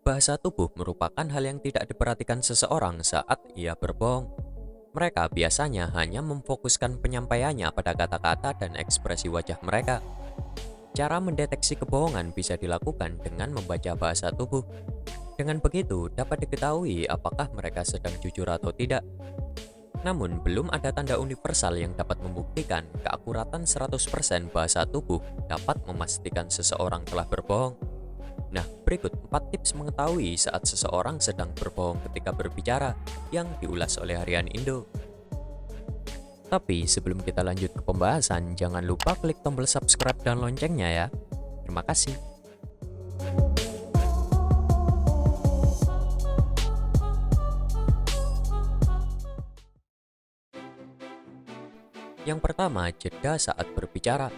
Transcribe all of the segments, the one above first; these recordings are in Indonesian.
Bahasa tubuh merupakan hal yang tidak diperhatikan seseorang saat ia berbohong. Mereka biasanya hanya memfokuskan penyampaiannya pada kata-kata dan ekspresi wajah mereka. Cara mendeteksi kebohongan bisa dilakukan dengan membaca bahasa tubuh. Dengan begitu, dapat diketahui apakah mereka sedang jujur atau tidak. Namun, belum ada tanda universal yang dapat membuktikan keakuratan 100% bahasa tubuh dapat memastikan seseorang telah berbohong. Nah, berikut 4 tips mengetahui saat seseorang sedang berbohong ketika berbicara yang diulas oleh Harian Indo. Tapi sebelum kita lanjut ke pembahasan, jangan lupa klik tombol subscribe dan loncengnya ya. Terima kasih. Yang pertama, jeda saat berbicara.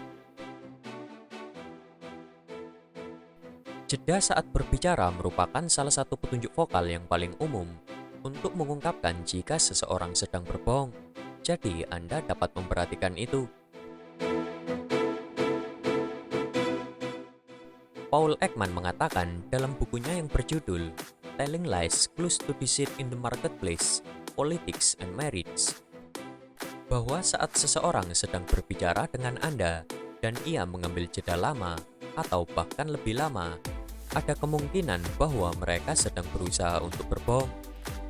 Jeda saat berbicara merupakan salah satu petunjuk vokal yang paling umum untuk mengungkapkan jika seseorang sedang berbohong. Jadi, Anda dapat memperhatikan itu. Paul Ekman mengatakan dalam bukunya yang berjudul Telling Lies: Clues to Deceit in the Marketplace, Politics and Marriage, bahwa saat seseorang sedang berbicara dengan Anda dan ia mengambil jeda lama atau bahkan lebih lama, ada kemungkinan bahwa mereka sedang berusaha untuk berbohong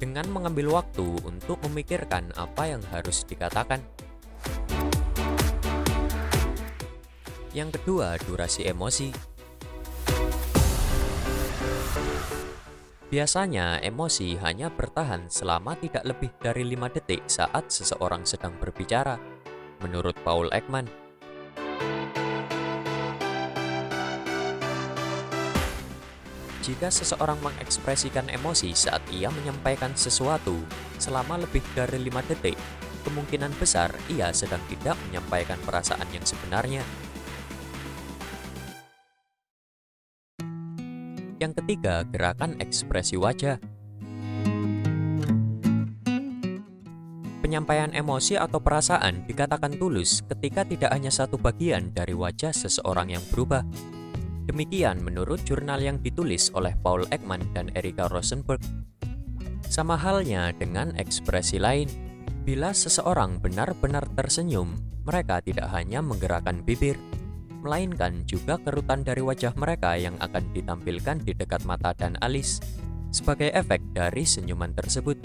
dengan mengambil waktu untuk memikirkan apa yang harus dikatakan. Yang kedua, durasi emosi. Biasanya emosi hanya bertahan selama tidak lebih dari 5 detik saat seseorang sedang berbicara, menurut Paul Ekman. Jika seseorang mengekspresikan emosi saat ia menyampaikan sesuatu selama lebih dari 5 detik, kemungkinan besar ia sedang tidak menyampaikan perasaan yang sebenarnya. Yang ketiga, gerakan ekspresi wajah. Penyampaian emosi atau perasaan dikatakan tulus ketika tidak hanya satu bagian dari wajah seseorang yang berubah. Demikian menurut jurnal yang ditulis oleh Paul Ekman dan Erica Rosenberg. Sama halnya dengan ekspresi lain, bila seseorang benar-benar tersenyum, mereka tidak hanya menggerakkan bibir, melainkan juga kerutan dari wajah mereka yang akan ditampilkan di dekat mata dan alis sebagai efek dari senyuman tersebut.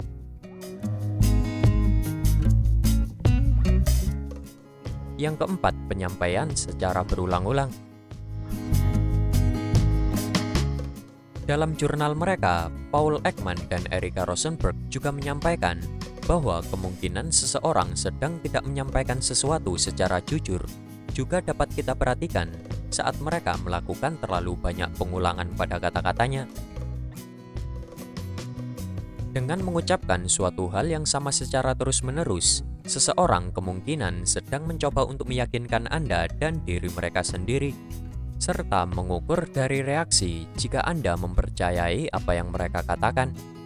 Yang keempat, penyampaian secara berulang-ulang. Dalam jurnal mereka, Paul Ekman dan Erica Rosenberg juga menyampaikan bahwa kemungkinan seseorang sedang tidak menyampaikan sesuatu secara jujur juga dapat kita perhatikan saat mereka melakukan terlalu banyak pengulangan pada kata-katanya. Dengan mengucapkan suatu hal yang sama secara terus-menerus, seseorang kemungkinan sedang mencoba untuk meyakinkan Anda dan diri mereka sendiri, serta mengukur dari reaksi jika Anda mempercayai apa yang mereka katakan.